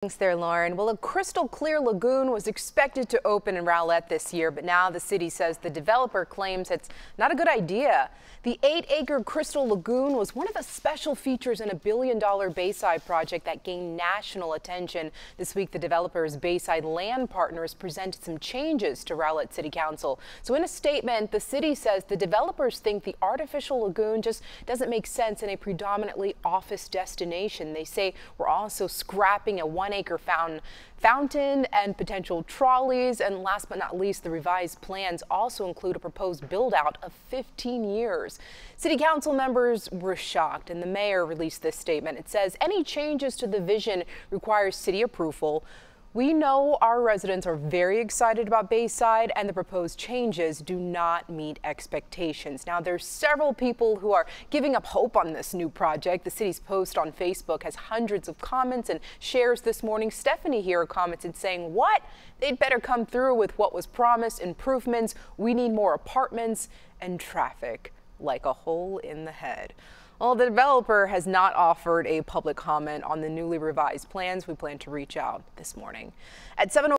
Thanks there, Lauren. Well, a crystal clear lagoon was expected to open in Rowlett this year, but now the city says the developer claims it's not a good idea. The 8-acre Crystal Lagoon was one of the special features in a billion-dollar Bayside project that gained national attention. This week, the developer's Bayside land partners presented some changes to Rowlett City Council. So in a statement, the city says the developers think the artificial lagoon just doesn't make sense in a predominantly office destination. They say we're also scrapping a 1-acre fountain and potential trolleys. And last but not least, the revised plans also include a proposed build-out of 15 years. City council members were shocked, and the mayor released this statement. It says any changes to the vision requires city approval. We know our residents are very excited about Bayside, and the proposed changes do not meet expectations. Now, there's several people who are giving up hope on this new project. The city's post on Facebook has hundreds of comments and shares this morning. Stephanie here commented saying, "What? They'd better come through with what was promised, improvements. We need more apartments and traffic like a hole in the head." Well, the developer has not offered a public comment on the newly revised plans. We plan to reach out this morning. At 7:00